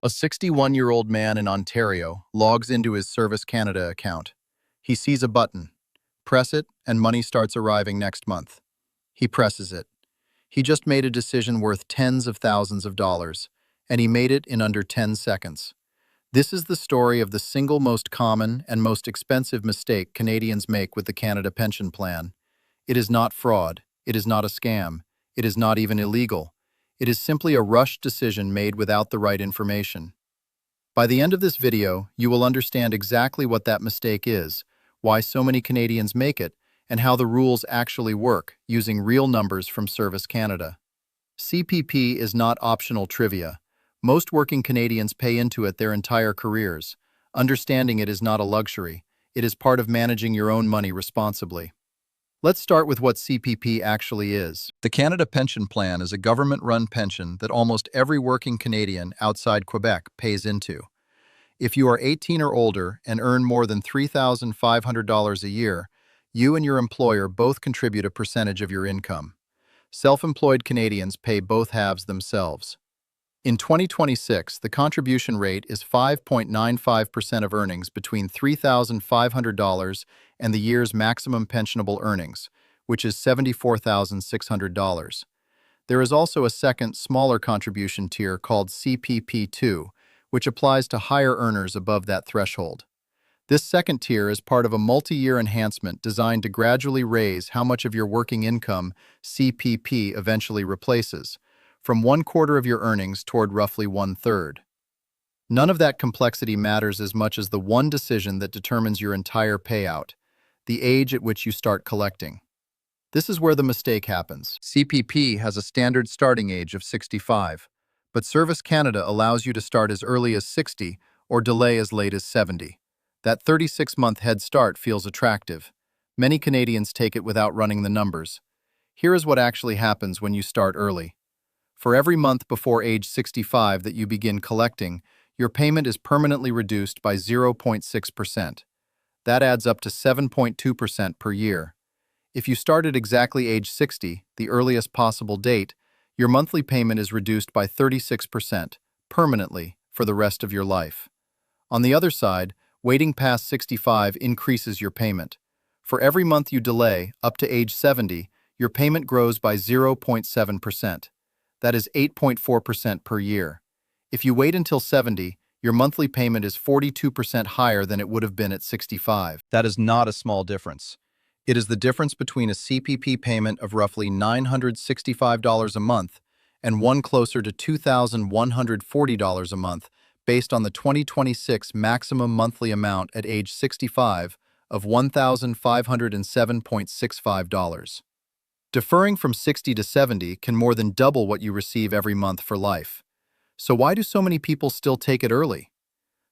A 61-year-old man in Ontario logs into his Service Canada account. He sees a button. Press it, and money starts arriving next month. He presses it. He just made a decision worth tens of thousands of dollars, and he made it in under 10 seconds. This is the story of the single most common and most expensive mistake Canadians make with the Canada Pension Plan. It is not fraud. It is not a scam. It is not even illegal. It is simply a rushed decision made without the right information. By the end of this video, you will understand exactly what that mistake is, why so many Canadians make it, and how the rules actually work, using real numbers from Service Canada. CPP is not optional trivia. Most working Canadians pay into it their entire careers. Understanding it is not a luxury. It is part of managing your own money responsibly. Let's start with what CPP actually is. The Canada Pension Plan is a government-run pension that almost every working Canadian outside Quebec pays into. If you are 18 or older and earn more than $3,500 a year, you and your employer both contribute a percentage of your income. Self-employed Canadians pay both halves themselves. In 2026, the contribution rate is 5.95% of earnings between $3,500 and the year's maximum pensionable earnings, which is $74,600. There is also a second, smaller contribution tier called CPP2, which applies to higher earners above that threshold. This second tier is part of a multi-year enhancement designed to gradually raise how much of your working income CPP eventually replaces, from 1/4 of your earnings toward roughly 1/3. None of that complexity matters as much as the one decision that determines your entire payout: the age at which you start collecting. This is where the mistake happens. CPP has a standard starting age of 65, but Service Canada allows you to start as early as 60 or delay as late as 70. That 36-month head start feels attractive. Many Canadians take it without running the numbers. Here is what actually happens when you start early. For every month before age 65 that you begin collecting, your payment is permanently reduced by 0.6%. That adds up to 7.2% per year. If you start at exactly age 60, the earliest possible date, your monthly payment is reduced by 36%, permanently, for the rest of your life. On the other side, waiting past 65 increases your payment. For every month you delay, up to age 70, your payment grows by 0.7%. That is 8.4% per year. If you wait until 70, your monthly payment is 42% higher than it would have been at 65. That is not a small difference. It is the difference between a CPP payment of roughly $965 a month and one closer to $2,140 a month based on the 2026 maximum monthly amount at age 65 of $1,507.65. Deferring from 60 to 70 can more than double what you receive every month for life. So why do so many people still take it early?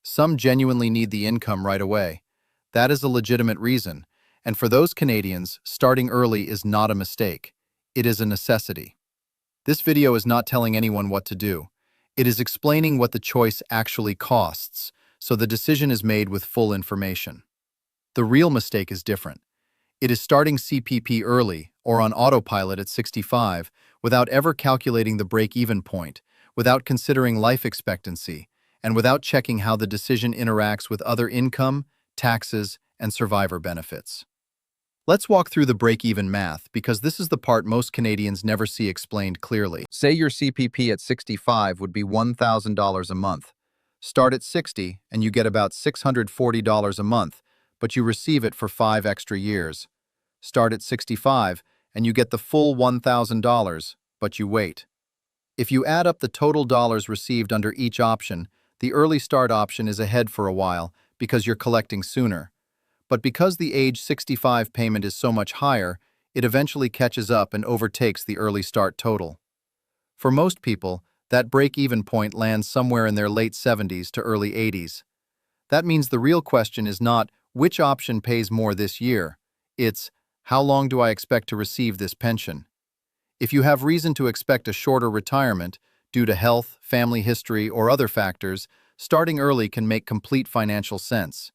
Some genuinely need the income right away. That is a legitimate reason, and for those Canadians, starting early is not a mistake. It is a necessity. This video is not telling anyone what to do. It is explaining what the choice actually costs, so the decision is made with full information. The real mistake is different. It is starting CPP early or on autopilot at 65 without ever calculating the break-even point, without considering life expectancy, and without checking how the decision interacts with other income, taxes, and survivor benefits. Let's walk through the break-even math because this is the part most Canadians never see explained clearly. Say your CPP at 65 would be $1,000 a month. Start at 60 and you get about $640 a month, but you receive it for 5 extra years. Start at 65 and you get the full $1,000, but you wait. If you add up the total dollars received under each option, the early start option is ahead for a while because you're collecting sooner. But because the age 65 payment is so much higher, it eventually catches up and overtakes the early start total. For most people, that break-even point lands somewhere in their late 70s to early 80s. That means the real question is not which option pays more this year. It's how long do I expect to receive this pension? If you have reason to expect a shorter retirement due to health, family history, or other factors, starting early can make complete financial sense.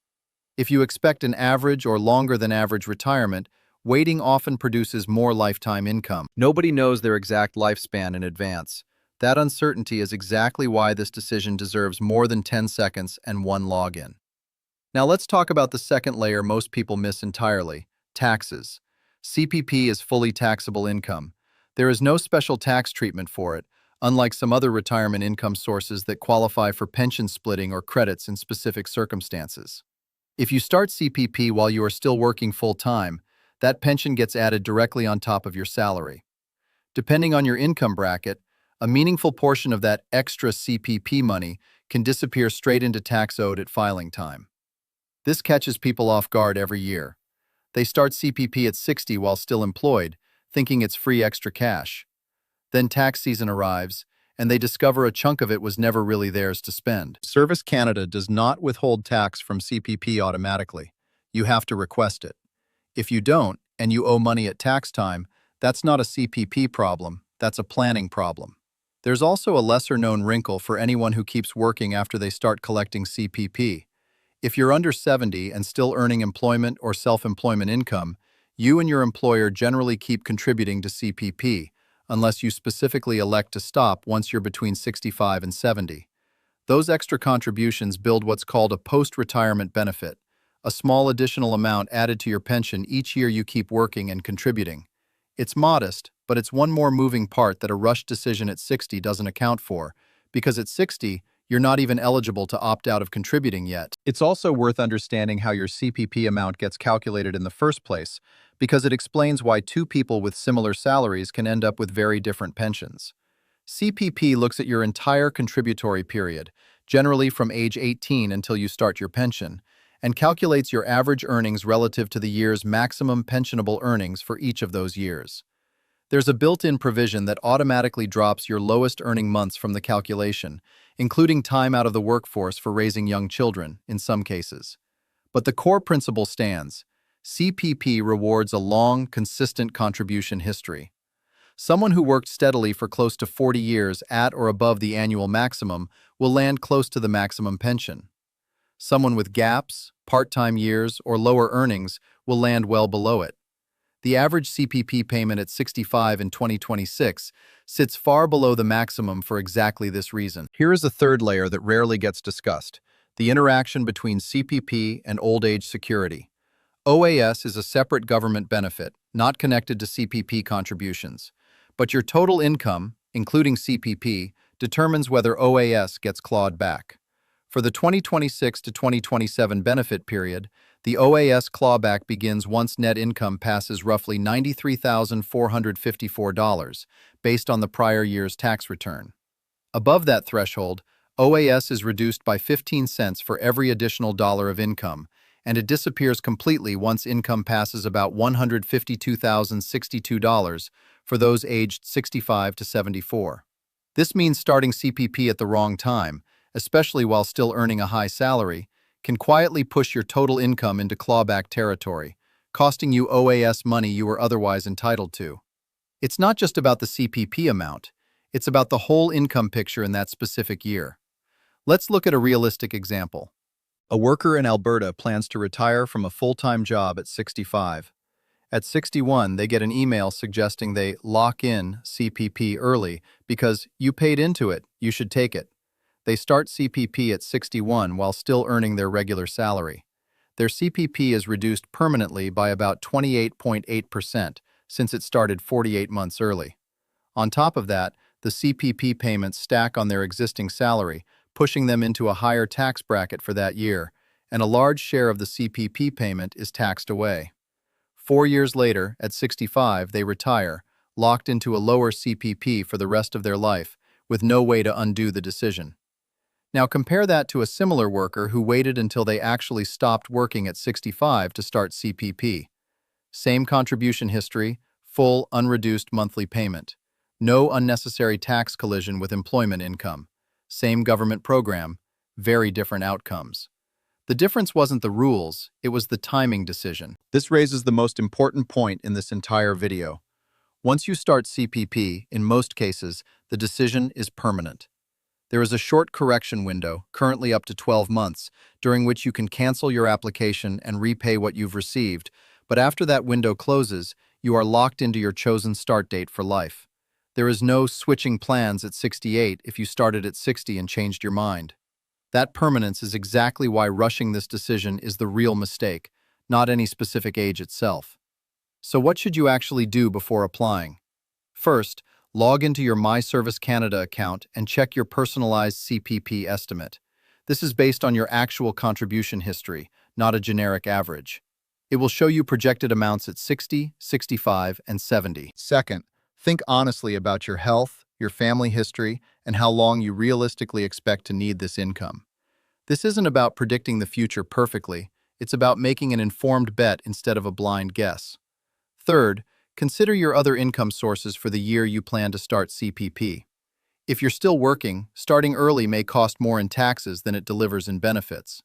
If you expect an average or longer than average retirement, waiting often produces more lifetime income. Nobody knows their exact lifespan in advance, That uncertainty is exactly why this decision deserves more than 10 seconds and one login. Now let's talk about the second layer most people miss entirely: taxes. CPP is fully taxable income. There is no special tax treatment for it, unlike some other retirement income sources that qualify for pension splitting or credits in specific circumstances. If you start CPP while you are still working full-time, that pension gets added directly on top of your salary. Depending on your income bracket, a meaningful portion of that extra CPP money can disappear straight into tax owed at filing time. This catches people off guard every year. They start CPP at 60 while still employed, thinking it's free extra cash. Then tax season arrives, and they discover a chunk of it was never really theirs to spend. Service Canada does not withhold tax from CPP automatically. You have to request it. If you don't, and you owe money at tax time, that's not a CPP problem, that's a planning problem. There's also a lesser-known wrinkle for anyone who keeps working after they start collecting CPP. If you're under 70 and still earning employment or self-employment income, you and your employer generally keep contributing to CPP, unless you specifically elect to stop once you're between 65 and 70. Those extra contributions build what's called a post-retirement benefit, a small additional amount added to your pension each year you keep working and contributing. It's modest, but it's one more moving part that a rushed decision at 60 doesn't account for, because at 60, you're not even eligible to opt out of contributing yet. It's also worth understanding how your CPP amount gets calculated in the first place, because it explains why two people with similar salaries can end up with very different pensions. CPP looks at your entire contributory period, generally from age 18 until you start your pension, and calculates your average earnings relative to the year's maximum pensionable earnings for each of those years. There's a built-in provision that automatically drops your lowest earning months from the calculation, including time out of the workforce for raising young children, in some cases. But the core principle stands. CPP rewards a long, consistent contribution history. Someone who worked steadily for close to 40 years at or above the annual maximum will land close to the maximum pension. Someone with gaps, part-time years, or lower earnings will land well below it. The average CPP payment at 65 in 2026 sits far below the maximum for exactly this reason. Here is a third layer that rarely gets discussed: the interaction between CPP and old age security. OAS is a separate government benefit, not connected to CPP contributions. But your total income, including CPP, determines whether OAS gets clawed back. For the 2026 to 2027 benefit period, the OAS clawback begins once net income passes roughly $93,454, based on the prior year's tax return. Above that threshold, OAS is reduced by 15 cents for every additional dollar of income, and it disappears completely once income passes about $152,062 for those aged 65 to 74. This means starting CPP at the wrong time, especially while still earning a high salary, can quietly push your total income into clawback territory, costing you OAS money you were otherwise entitled to. It's not just about the CPP amount, it's about the whole income picture in that specific year. Let's look at a realistic example. A worker in Alberta plans to retire from a full-time job at 65. At 61, they get an email suggesting they lock in CPP early because you paid into it, you should take it. They start CPP at 61 while still earning their regular salary. Their CPP is reduced permanently by about 28.8% since it started 48 months early. On top of that, the CPP payments stack on their existing salary, pushing them into a higher tax bracket for that year, and a large share of the CPP payment is taxed away. 4 years later, at 65, they retire, locked into a lower CPP for the rest of their life, with no way to undo the decision. Now compare that to a similar worker who waited until they actually stopped working at 65 to start CPP. Same contribution history, full unreduced monthly payment. No unnecessary tax collision with employment income. Same government program, very different outcomes. The difference wasn't the rules, it was the timing decision. This raises the most important point in this entire video. Once you start CPP, in most cases, the decision is permanent. There is a short correction window, currently up to 12 months, during which you can cancel your application and repay what you've received, but after that window closes, you are locked into your chosen start date for life. There is no switching plans at 68 if you started at 60 and changed your mind. That permanence is exactly why rushing this decision is the real mistake, not any specific age itself. So what should you actually do before applying? First, log into your My Service Canada account and check your personalized CPP estimate. This is based on your actual contribution history, not a generic average. It will show you projected amounts at 60, 65, and 70. Second, think honestly about your health, your family history, and how long you realistically expect to need this income. This isn't about predicting the future perfectly, it's about making an informed bet instead of a blind guess. Third, consider your other income sources for the year you plan to start CPP. If you're still working, starting early may cost more in taxes than it delivers in benefits.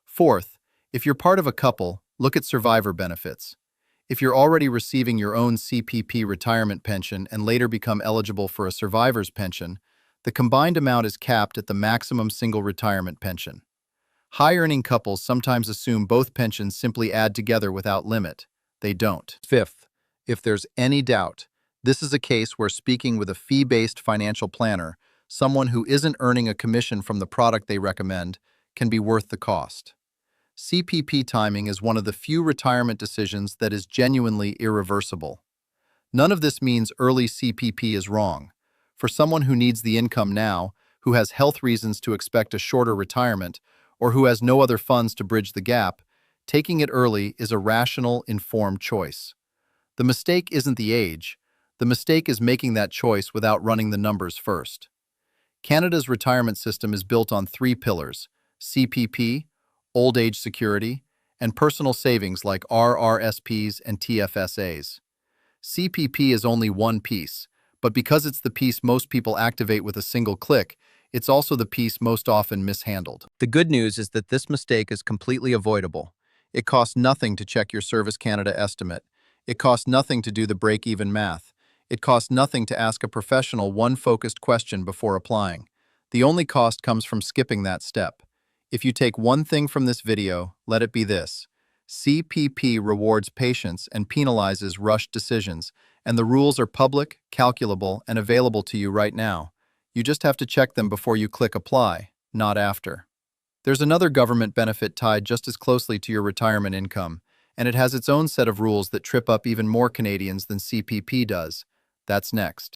Fourth, if you're part of a couple, look at survivor benefits. If you're already receiving your own CPP retirement pension and later become eligible for a survivor's pension, the combined amount is capped at the maximum single retirement pension. High-earning couples sometimes assume both pensions simply add together without limit. They don't. Fifth, if there's any doubt, this is a case where speaking with a fee-based financial planner, someone who isn't earning a commission from the product they recommend, can be worth the cost. CPP timing is one of the few retirement decisions that is genuinely irreversible. None of this means early CPP is wrong. For someone who needs the income now, who has health reasons to expect a shorter retirement, or who has no other funds to bridge the gap, taking it early is a rational, informed choice. The mistake isn't the age. The mistake is making that choice without running the numbers first. Canada's retirement system is built on three pillars: CPP, old age security, and personal savings like RRSPs and TFSAs. CPP is only one piece, but because it's the piece most people activate with a single click, it's also the piece most often mishandled. The good news is that this mistake is completely avoidable. It costs nothing to check your Service Canada estimate. It costs nothing to do the break-even math. It costs nothing to ask a professional one focused question before applying. The only cost comes from skipping that step. If you take one thing from this video, let it be this: CPP rewards patience and penalizes rushed decisions, and the rules are public, calculable, and available to you right now. You just have to check them before you click apply, not after. There's another government benefit tied just as closely to your retirement income, and it has its own set of rules that trip up even more Canadians than CPP does. That's next.